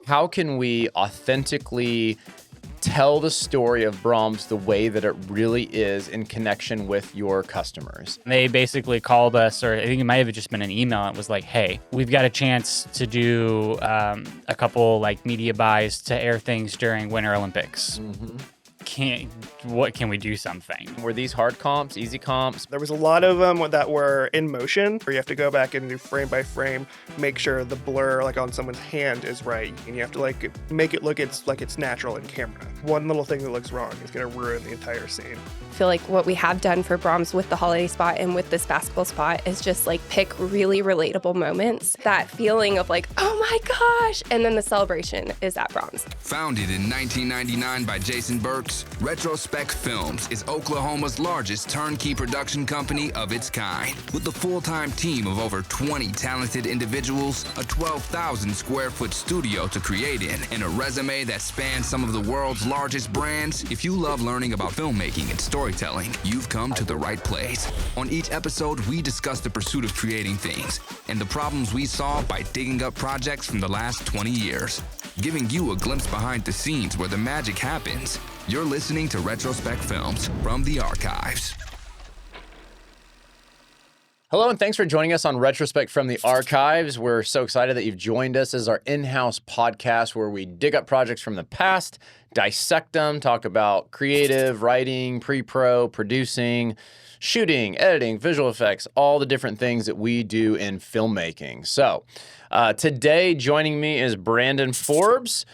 how can we authentically tell the story of Braum's the way that it really is in connection with your customers? They basically called us, or I think it might have just been an email. It was like, hey, we've got a chance to do a couple like media buys to air things during Winter Olympics. Can we do something? Were these hard comps, easy comps? There was a lot of them that were in motion, where you have to go back and do frame by frame, make sure the blur like on someone's hand is right, and you have to like make it look like it's natural in camera. One little thing that looks wrong is going to ruin the entire scene. I feel like what we have done for Braum's with the holiday spot and with this basketball spot is just like pick really relatable moments. That feeling of like, oh my gosh, and then the celebration is at Braum's. Founded in 1999 by Jason Burks, Retrospec Films is Oklahoma's largest turnkey production company of its kind. With a full-time team of over 20 talented individuals, a 12,000 square foot studio to create in, and a resume that spans some of the world's largest brands, if you love learning about filmmaking and storytelling, you've come to the right place. On each episode, we discuss the pursuit of creating things and the problems we solve by digging up projects from the last 20 years, giving you a glimpse behind the scenes where the magic happens. You're listening to Retrospec Films from the archives. Hello, and thanks for joining us on Retrospect from the Archives. We're so excited that you've joined us. This is our in-house podcast where we dig up projects from the past, dissect them, talk about creative, writing, pre-pro, producing, shooting, editing, visual effects, all the different things that we do in filmmaking. So today joining me is Brandon Forbes,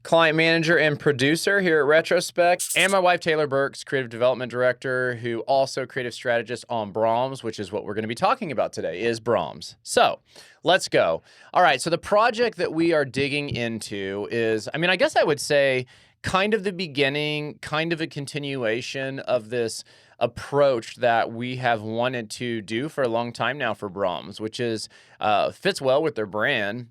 client manager and producer here at Retrospec, and my wife, Taylor Burks, creative development director, who also creative strategist on Braum's, which is what we're going to be talking about today, is Braum's. So let's go. All right, so the project that we are digging into is, I guess I would say kind of the beginning, kind of a continuation of this approach that we have wanted to do for a long time now for Braum's, which is fits well with their brand.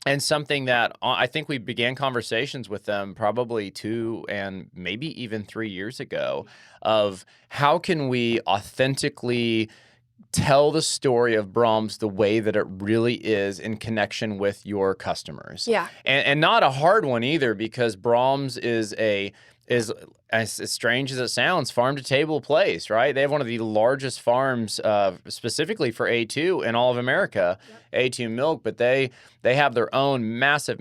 And something that I think we began conversations with them probably 2 and maybe even 3 years ago of how can we authentically tell the story of Braum's the way that it really is in connection with your customers. Yeah. And not a hard one either, because Braum's is as strange as it sounds, farm to table place, right? They have one of the largest farms specifically for A2 in all of America, A2 milk, but they have their own massive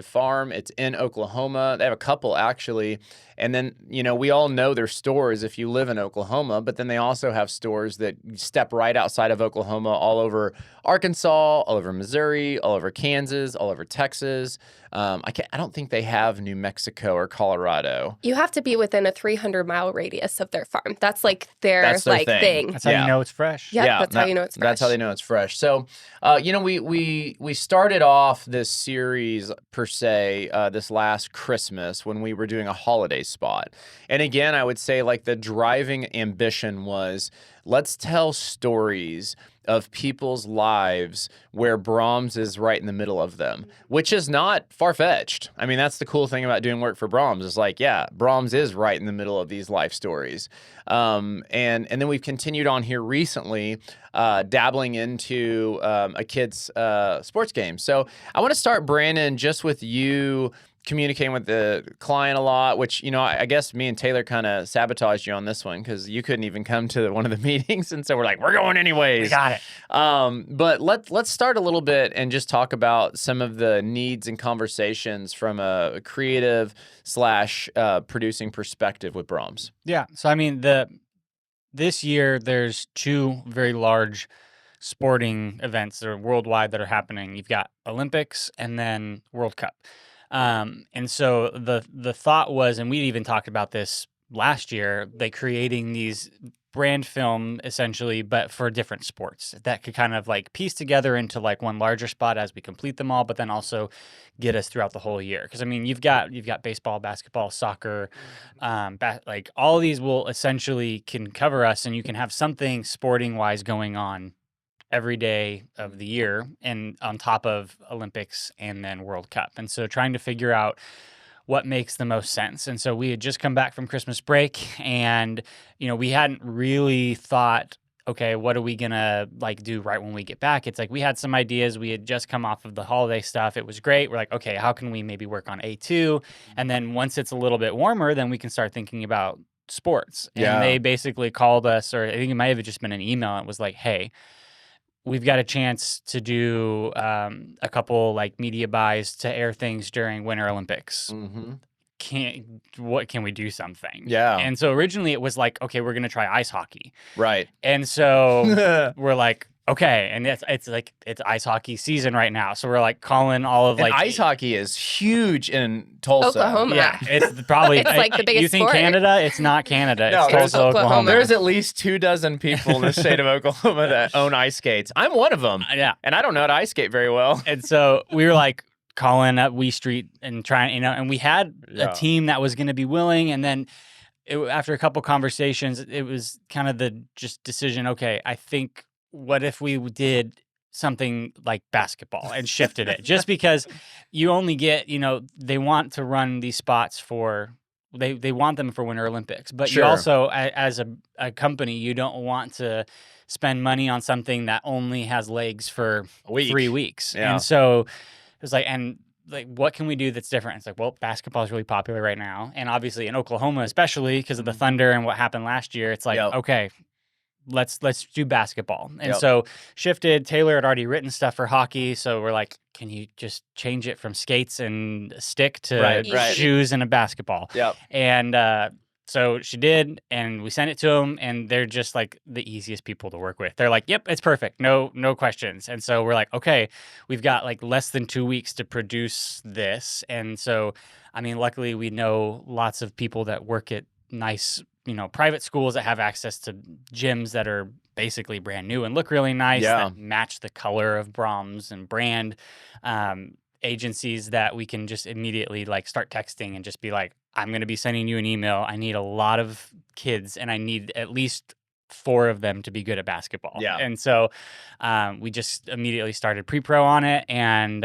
farm. It's in Oklahoma. They have a couple actually. And then, we all know their stores if you live in Oklahoma, but then they also have stores that step right outside of Oklahoma, all over Arkansas, all over Missouri, all over Kansas, all over Texas. I don't think they have New Mexico or Colorado. You have to be within a 300-mile radius of their farm. That's like their thing. That's how you know it's fresh. Yeah, that's how you know it's fresh. That's how they know it's fresh. So, we started off this series per se this last Christmas when we were doing a holiday spot. And again, I would say like the driving ambition was, let's tell stories of people's lives where Braum's is right in the middle of them, which is not far-fetched. That's the cool thing about doing work for Braum's is like, yeah, Braum's is right in the middle of these life stories. And then we've continued on here recently, dabbling into a kid's sports game. So I want to start, Brandon, just with you communicating with the client a lot, which, I guess me and Taylor kind of sabotaged you on this one because you couldn't even come to one of the meetings. And so we're like, we're going anyways. We got it. But let's start a little bit and just talk about some of the needs and conversations from a creative / producing perspective with Braum's. Yeah. So, this year there's 2 very large sporting events that are worldwide that are happening. You've got Olympics and then World Cup. And so the thought was, and we even talked about this last year, like creating these brand film essentially, but for different sports that could kind of like piece together into like one larger spot as we complete them all, but then also get us throughout the whole year. Because you've got baseball, basketball, soccer, like all these will essentially can cover us, and you can have something sporting wise going on every day of the year and on top of Olympics and then World Cup. And so trying to figure out what makes the most sense. And so we had just come back from Christmas break, and we hadn't really thought okay, what are we gonna like do right when we get back? It's like we had some ideas. We had just come off of the holiday stuff. It was great. We're like, okay, how can we maybe work on A2? And then once it's a little bit warmer, then we can start thinking about sports. And Yeah. they basically called us, or I think it might have just been an email. It was like, hey, we've got a chance to do a couple like media buys to air things during Winter Olympics. Mm-hmm. Can we do something? Yeah. And so originally it was like, okay, we're gonna try ice hockey. Right. And so we're like, okay, and it's like it's ice hockey season right now. So we're like calling all of And like ice hockey is huge in Tulsa. Oklahoma. Yeah, it's probably It's like the biggest You think sport. Canada? It's not Canada. No, It's there's Tulsa, Oklahoma. There's at least 24 people in the state of Oklahoma that own ice skates. I'm one of them, Yeah. and I don't know how to ice skate very well. And so we were like calling up Wee Street and trying, and we had Yeah. a team that was going to be willing. And then after a couple conversations, it was kind of the just decision. Okay, I think what if we did something like basketball and shifted it, just because you only get, they want to run these spots for. They want them for Winter Olympics, but Sure. you also, as a company, you don't want to spend money on something that only has legs for A week. 3 weeks. Yeah. And so it was like, what can we do that's different? It's like, well, basketball is really popular right now. And obviously in Oklahoma, especially because of the Thunder and what happened last year, it's like, Yep. okay, let's do basketball. And Yep. so shifted. Taylor had already written stuff for hockey. So we're like, can you just change it from skates and a stick to Right. shoes and a basketball? Yep. And so she did, and we sent it to them, and they're just like the easiest people to work with. They're like, yep, it's perfect. No questions. And so we're like, okay, we've got like less than 2 weeks to produce this. And so, I mean, luckily we know lots of people that work at nice, private schools that have access to gyms that are basically brand new and look really nice, Yeah. that match the color of Braum's and brand. Agencies that we can just immediately like start texting and just be like, I'm going to be sending you an email. I need a lot of kids, and I need at least 4 of them to be good at basketball. Yeah. And so we just immediately started pre-pro on it. And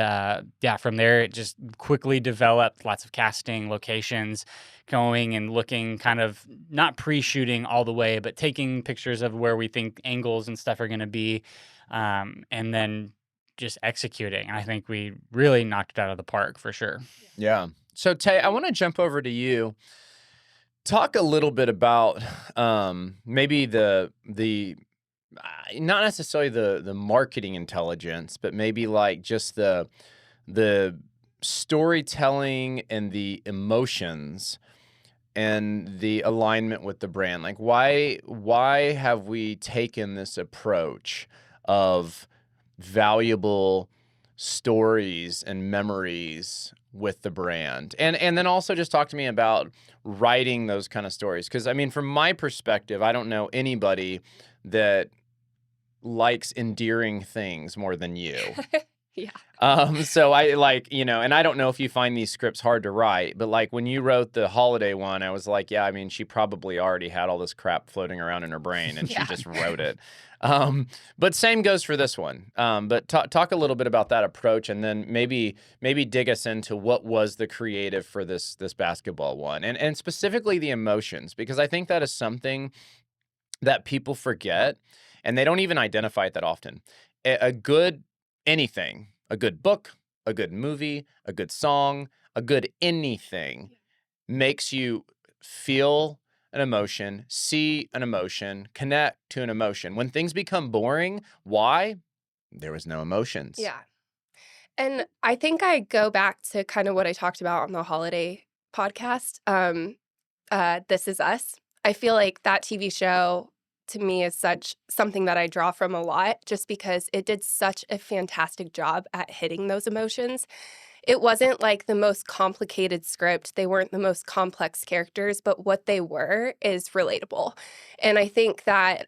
from there, it just quickly developed lots of casting locations, going and looking, kind of not pre-shooting all the way, but taking pictures of where we think angles and stuff are going to be. And then just executing. And I think we really knocked it out of the park for sure. Yeah. So Tay, I want to jump over to you. Talk a little bit about maybe the not necessarily the marketing intelligence, but maybe like just the storytelling and the emotions and the alignment with the brand. Like why have we taken this approach of valuable stories and memories with the brand? And then also just talk to me about writing those kind of stories. Because, I mean, from my perspective, I don't know anybody that likes endearing things more than you. Yeah. So I like, and I don't know if you find these scripts hard to write, but like when you wrote the holiday one, I was like, yeah, I mean, she probably already had all this crap floating around in her brain and she just wrote it. But same goes for this one. But talk a little bit about that approach, and then maybe dig us into what was the creative for this basketball one, and specifically the emotions, because I think that is something that people forget, and they don't even identify it that often. A good anything, a good book, a good movie, a good song, a good anything makes you feel an emotion, see an emotion, connect to an emotion. When things become boring, why? There was no emotions. Yeah. And I think I go back to kind of what I talked about on the holiday podcast. This Is Us. I feel like that TV show to me is such something that I draw from a lot, just because it did such a fantastic job at hitting those emotions. It wasn't like the most complicated script. They weren't the most complex characters, but what they were is relatable. And I think that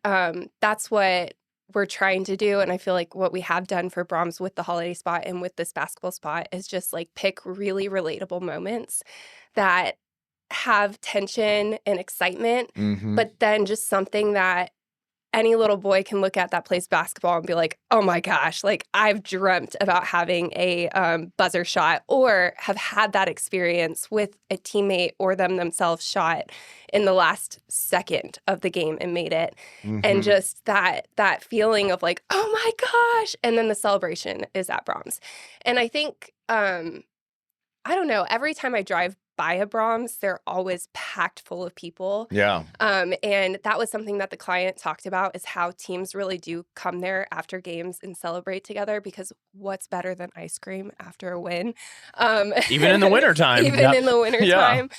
that's what we're trying to do. And I feel like what we have done for Braum's with the holiday spot and with this basketball spot is just like pick really relatable moments that have tension and excitement, Mhm. but then just something that any little boy can look at that plays basketball and be like, oh my gosh, like I've dreamt about having a buzzer shot, or have had that experience with a teammate or themselves shot in the last second of the game and made it. And just that feeling of like, oh my gosh. And then the celebration is at Braum's. And I think, I don't know, every time I drive by a Braum's, they're always packed full of people. Yeah. And that was something that the client talked about, is how teams really do come there after games and celebrate together, because what's better than ice cream after a win? Even in the wintertime. Even in the wintertime.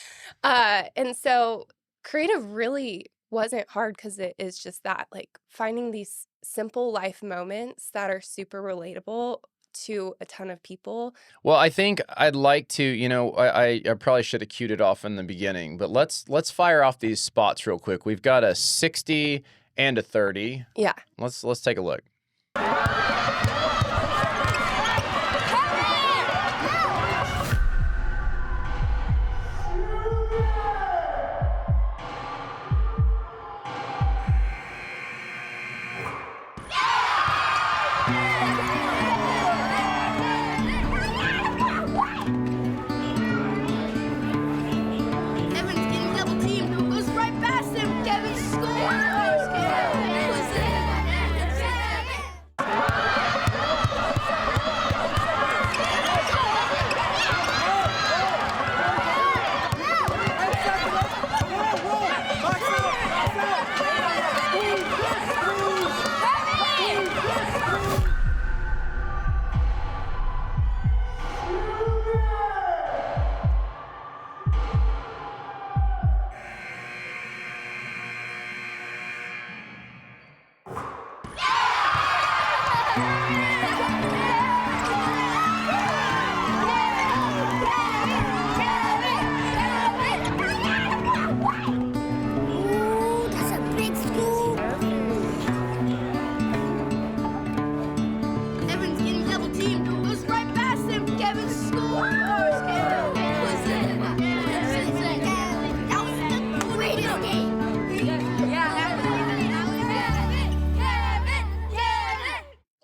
Yeah. And so creative really wasn't hard, because it is just that, like, finding these simple life moments that are super relatable to a ton of people. Well, I think I'd like to, I probably should have queued it off in the beginning, but let's fire off these spots real quick. We've got a 60 and a 30. Yeah. Let's take a look.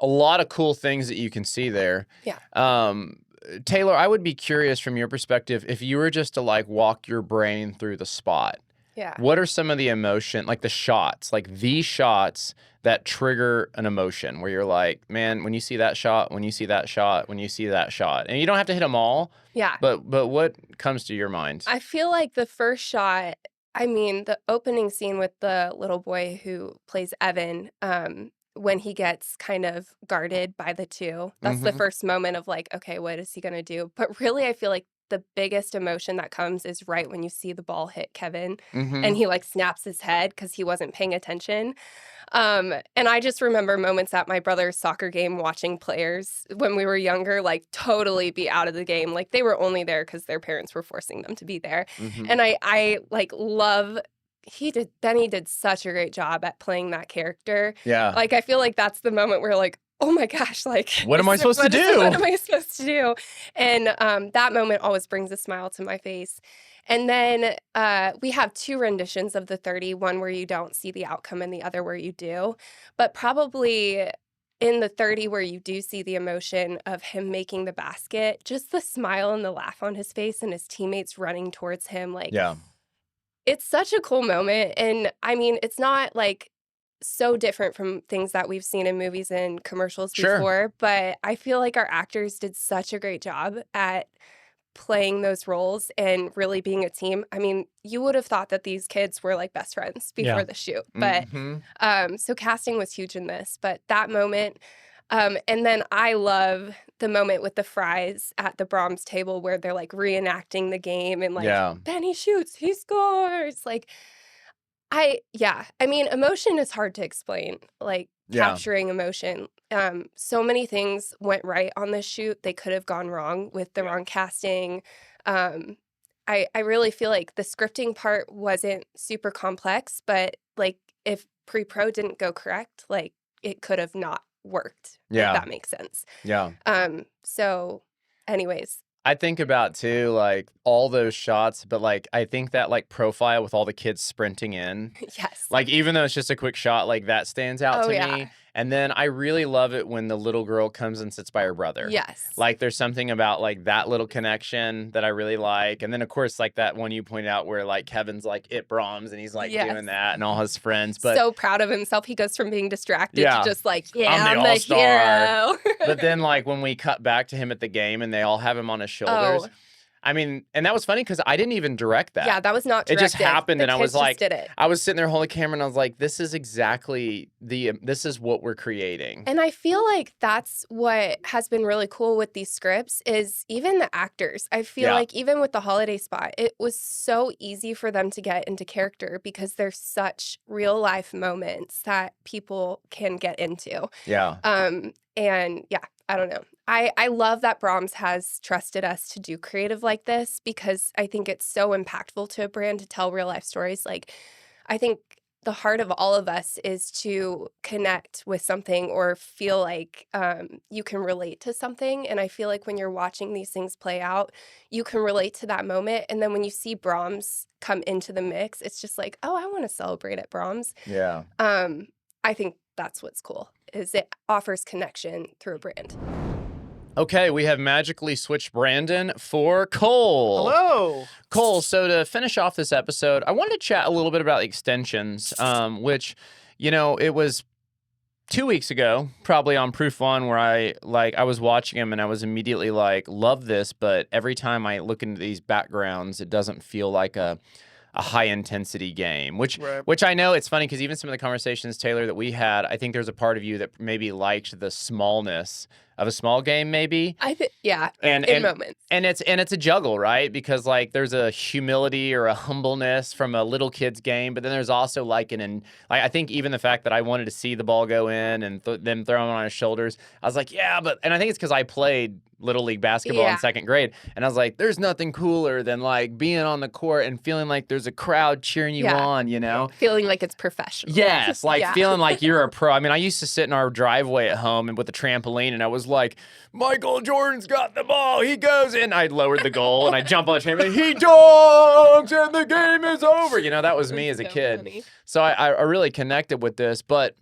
A lot of cool things that you can see there. Yeah. Taylor, I would be curious from your perspective, if you were just to like walk your brain through the spot, Yeah. what are some of the emotion, like the shots, like these shots that trigger an emotion where you're like, man, when you see that shot, when you see that shot, when you see that shot, and you don't have to hit them all, Yeah. but what comes to your mind? I feel like the first shot, I mean, the opening scene with the little boy who plays Evan, when he gets kind of guarded by the two, that's the first moment of like, okay, what is he going to do? But really, I feel like the biggest emotion that comes is right when you see the ball hit Kevin and he like snaps his head because he wasn't paying attention. And I just remember moments at my brother's soccer game watching players when we were younger, like totally be out of the game. Like they were only there because their parents were forcing them to be there. And I like love Benny did such a great job at playing that character. Yeah. Like I feel like that's the moment where like, oh my gosh, like what am I supposed to do? What am I supposed to do? And that moment always brings a smile to my face. And then we have two renditions of the 30, one where you don't see the outcome and the other where you do. But probably in the 30 where you do see the emotion of him making the basket, just the smile and the laugh on his face and his teammates running towards him. Like, yeah. It's such a cool moment. And I mean, it's not like so different from things that we've seen in movies and commercials before, but I feel like our actors did such a great job at playing those roles and really being a team. I mean, you would have thought that these kids were like best friends before the shoot, but so casting was huge in this, but that moment. And then I love the moment with the fries at the Braum's table where they're like reenacting the game and like Benny shoots, he scores. Like I mean, emotion is hard to explain, like capturing emotion. So many things went right on this shoot. They could have gone wrong with the wrong casting. I really feel like the scripting part wasn't super complex, but like if pre-pro didn't go correct, like it could have not worked. Yeah. If that makes sense. Yeah. So anyways, I think about too, like all those shots, but like I think that like profile with all the kids sprinting in, Yes. like even though it's just a quick shot, like that stands out Oh, to yeah. me. And then I really love it when the little girl comes and sits by her brother. Yes. Like there's something about like that little connection that I really like. And then of course like that one you pointed out where like Kevin's like it Brahms and he's like Yes. doing that and all his friends. But so proud of himself. He goes from being distracted Yeah. to just like, yeah, I'm the I'm the all-star. hero. but then like when we cut back to him at the game and they all have him on his shoulders. Oh. I mean, and that was funny because I didn't even direct that. Yeah, that was not It directed. just happened, The and I was kids just like, did it. I was sitting there holding the camera, and I was like, this is exactly this is what we're creating. And I feel like that's what has been really cool with these scripts is even the actors. I feel Yeah. like even with the holiday spot, it was so easy for them to get into character because they're such real life moments that people can get into. Yeah. And yeah, I don't know. I love that Brahms has trusted us to do creative like this because I think it's so impactful to a brand to tell real life stories. Like, I think the heart of all of us is to connect with something or feel like you can relate to something. And I feel like when you're watching these things play out, you can relate to that moment. And then when you see Brahms come into the mix, it's just like, oh, I want to celebrate at Brahms. Yeah. I think that's what's cool, is it offers connection through a brand. Okay, we have magically switched Brandon for Cole. Hello. Cole, so to finish off this episode, I wanted to chat a little bit about extensions, which, it was 2 weeks ago, probably on Proof One, where I was watching him and I was immediately like, love this, but every time I look into these backgrounds, it doesn't feel like a high intensity game, which I know it's funny because even some of the conversations, Taylor, that we had, I think there's a part of you that maybe liked the smallness of a small game, maybe. I think, yeah, and moments. And it's a juggle, right? Because like there's a humility or a humbleness from a little kid's game, but then there's also like I think even the fact that I wanted to see the ball go in and them throwing it on his shoulders, I was like, yeah, and I think it's because I played Little League basketball in second grade, and I was like, there's nothing cooler than like being on the court and feeling like there's a crowd cheering you on, feeling like it's professional. Yes, like feeling like you're a pro. I mean, I used to sit in our driveway at home and with a trampoline, and I was like, Michael Jordan's got the ball, he goes in. I'd lowered the goal and I'd jump on the trampoline, he dunks and the game is over. That was me as a kid. Funny. So I really connected with this, but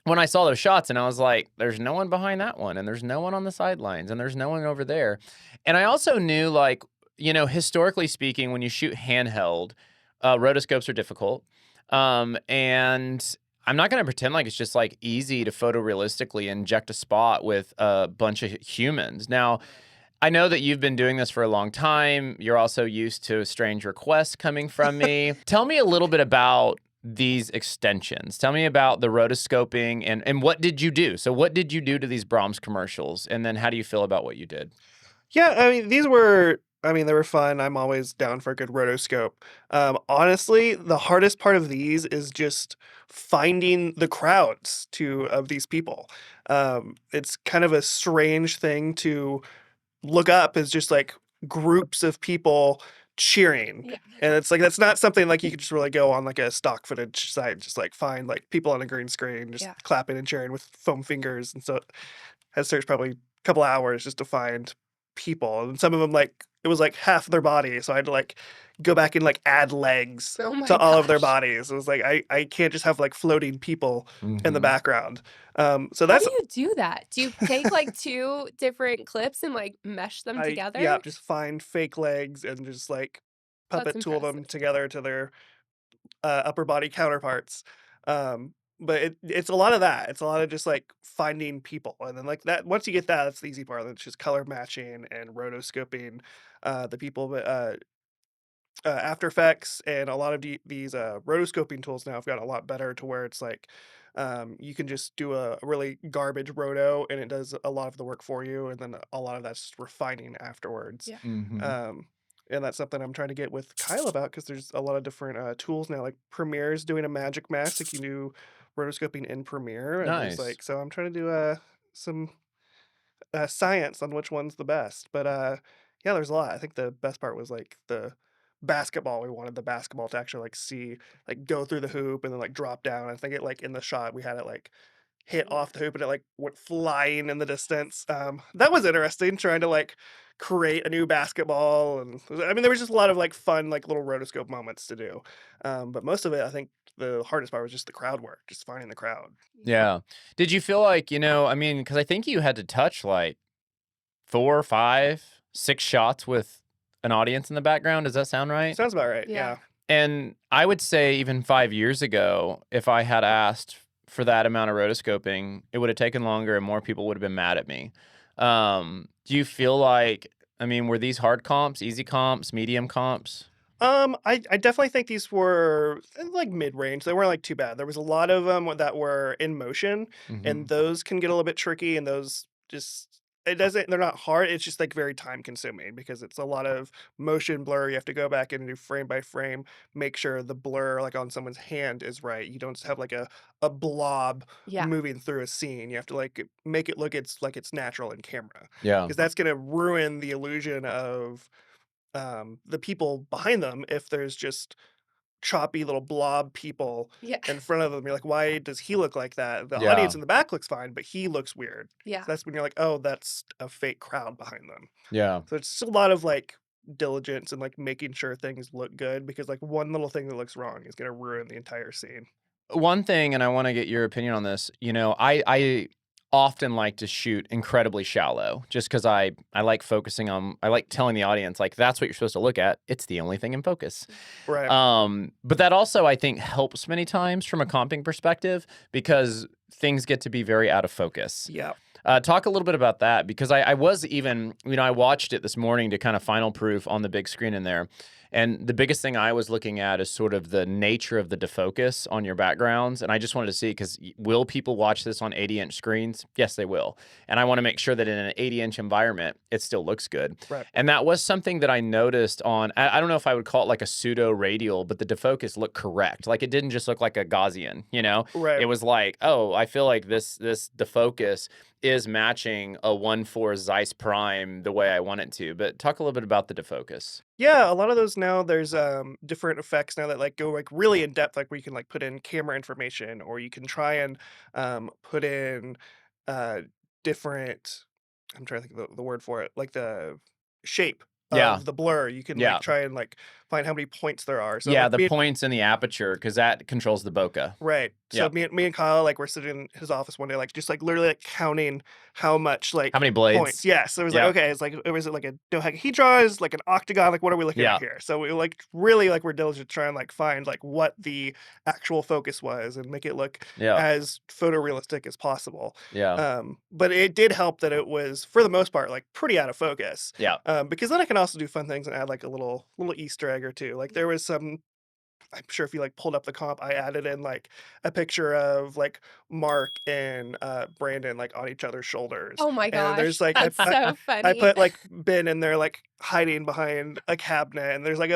when I saw those shots and I was like, there's no one behind that one, and there's no one on the sidelines, and there's no one over there. And I also knew, like, historically speaking, when you shoot handheld, rotoscopes are difficult. And I'm not going to pretend like it's just like easy to photorealistically inject a spot with a bunch of humans. Now, I know that you've been doing this for a long time. You're also used to strange requests coming from me. Tell me a little bit about these extensions. Tell me about the rotoscoping and what did you do? So what did you do to these Brahms commercials? And then how do you feel about what you did? Yeah, I mean, they were fun. I'm always down for a good rotoscope. Honestly, the hardest part of these is just finding the crowds of these people. It's kind of a strange thing to look up, as just like groups of people cheering. Yeah. And it's like, that's not something like you could just really go on like a stock footage site, just like find like people on a green screen, just clapping and cheering with foam fingers. And so it has searched probably a couple hours just to find people. And some of them, like, it was like half their body. So I had to like go back and like add legs to all of their bodies. It was like, I can't just have like floating people in the background. So that's, how do you do that? Do you take like two different clips and like mesh them together? Yeah, just find fake legs and just like puppet That's tool them impressive. together to their upper body counterparts. But it's a lot of that. It's a lot of just like finding people, and then like that. Once you get that, that's the easy part. It's just color matching and rotoscoping the people. But After Effects and a lot of these rotoscoping tools now have gotten a lot better to where it's like you can just do a really garbage roto and it does a lot of the work for you, and then a lot of that's just refining afterwards. Yeah. And that's something I'm trying to get with Kyle about, because there's a lot of different tools now. Like Premiere's doing a magic mask, like you can do rotoscoping in Premiere, and Nice. there's like, so I'm trying to do some science on which one's the best. But yeah, there's a lot. I think the best part was like the basketball. We wanted the basketball to actually like see, like, go through the hoop and then like drop down. I think it, like, in the shot we had it like hit off the hoop and it like went flying in the distance. That was interesting, trying to like create a new basketball, and I mean there was just a lot of like fun like little rotoscope moments to do. But most of it, I think the hardest part was just the crowd work, just finding the crowd. Yeah. Did you feel like, I mean, because I think you had to touch like 4, 5, 6 shots with an audience in the background. Does that sound right? Sounds about right. Yeah. Yeah. And I would say even 5 years ago, if I had asked for that amount of rotoscoping, it would have taken longer and more people would have been mad at me. Do you feel like, I mean, were these hard comps, easy comps, medium comps? I definitely think these were like mid range. They weren't like too bad. There was a lot of them that were in motion, and Mhm. those can get a little bit tricky. And those just it doesn't. They're not hard. It's just like very time consuming because it's a lot of motion blur. You have to go back and do frame by frame, make sure the blur like on someone's hand is right. You don't just have like a blob Yeah. moving through a scene. You have to like make it look it's natural in camera Yeah. because that's gonna ruin the illusion of the people behind them if there's just choppy little blob people Yeah. in front of them. You're like, why does he look like that? The Yeah. audience in the back looks fine, but he looks weird. Yeah. So that's when you're like, oh, that's a fake crowd behind them. Yeah. So it's just a lot of like diligence and like making sure things look good because like one little thing that looks wrong is going to ruin the entire scene. One thing, and I want to get your opinion on this, I often like to shoot incredibly shallow just because I like focusing on, I like telling the audience, like, that's what you're supposed to look at. It's the only thing in focus. Right. But that also, I think, helps many times from a comping perspective because things get to be very out of focus. Yeah. Talk a little bit about that because I was even, I watched it this morning to kind of final proof on the big screen in there. And the biggest thing I was looking at is sort of the nature of the defocus on your backgrounds. And I just wanted to see, because will people watch this on 80-inch screens? Yes, they will. And I want to make sure that in an 80-inch environment, it still looks good. Right. And that was something that I noticed on, I don't know if I would call it like a pseudo radial, but the defocus looked correct. Like it didn't just look like a Gaussian, Right. It was like, oh, I feel like this defocus is matching a 1.4 Zeiss Prime the way I want it to. But talk a little bit about the defocus. Yeah, a lot of those now there's different effects now that like go like really in depth, like where you can like put in camera information or you can try and put in different I'm trying to think of the word for it, like the shape Yeah. of the blur. You can Yeah. like try and like find how many points there are. So Yeah, like, the points in the aperture, because that controls the bokeh. right. So Yeah. me and Kyle like we're sitting in his office one day, like just like literally like counting how much like How many blades? points. Yeah. So it was Yeah. like, okay, it's like was it like a dodecahedron, like an octagon? Like what are we looking Yeah. at here? So we like really like we're diligent to try and like find like what the actual focus was and make it look Yeah. as photorealistic as possible. Yeah. But it did help that it was for the most part like pretty out of focus. Yeah. Because then I can also do fun things and add like a little Easter egg or two. Like there was some I'm sure if you like pulled up the comp, I added in like a picture of like Mark and Brandon like on each other's shoulders. Oh my And gosh. there's like That's so funny. I put like Ben in there like hiding behind a cabinet, and there's like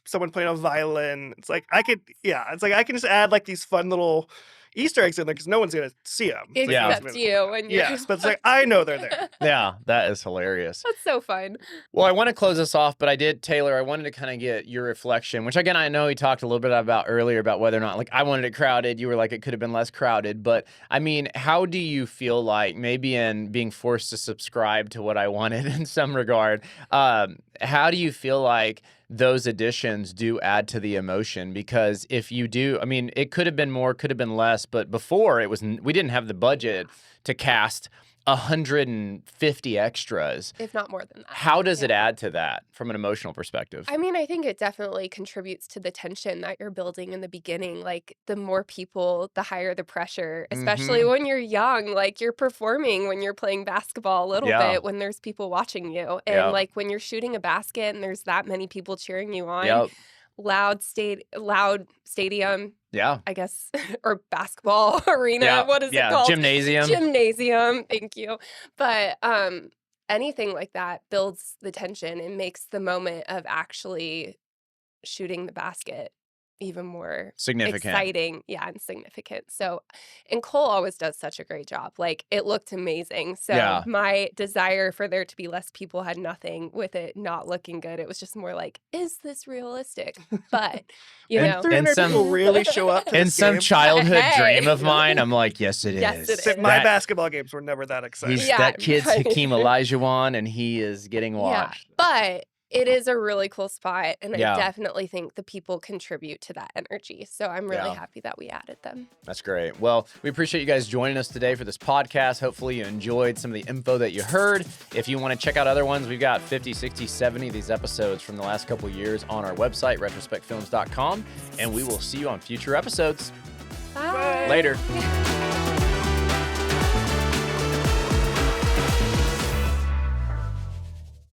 someone playing a violin. It's like I could it's like I can just add like these fun little Easter eggs in there because no one's gonna see them. Except you. And you're Yes, but it's like I know they're there. Yeah, that is hilarious. That's so fun. Well, I want to close this off, but Taylor, I wanted to kind of get your reflection, which again, I know we talked a little bit about earlier about whether or not, like, I wanted it crowded. You were like, it could have been less crowded. But I mean, how do you feel like maybe in being forced to subscribe to what I wanted in some regard? How do you feel like those additions do add to the emotion? Because if you do, I mean, it could have been more, could have been less, but before we didn't have the budget to cast 150 extras. If not more than that. How does it Yeah. add to that from an emotional perspective? I mean, I think it definitely contributes to the tension that you're building in the beginning. Like, the more people, the higher the pressure, especially when you're young. Like, you're performing when you're playing basketball a little Yeah. bit when there's people watching you. And, Yep. like, when you're shooting a basket and there's that many people cheering you on, Yep. loud stadium, Yeah. I guess, or basketball arena. Yeah. What is Yeah. it called? Gymnasium. Gymnasium. Thank you. But anything like that builds the tension and makes the moment of actually shooting the basket even more Significant. exciting, and significant. So, and Cole always does such a great job. Like, it looked amazing. So Yeah. my desire for there to be less people had nothing with it not looking good. It was just more like, is this realistic? But you And know, 300 some- people really show up to In this some game. childhood Hey. dream of mine, I'm like, yes, it is. Yes, it is. My That- basketball games were never that exciting. He's Yeah, that kid's right. Hakeem Olajuwon, and he is getting watched. But it is a really cool spot, and Yeah. I definitely think the people contribute to that energy. So I'm really Yeah. happy that we added them. That's great. Well, we appreciate you guys joining us today for this podcast. Hopefully you enjoyed some of the info that you heard. If you want to check out other ones, we've got 50, 60, 70 of these episodes from the last couple of years on our website, retrospectfilms.com, and we will see you on future episodes. Bye. Later.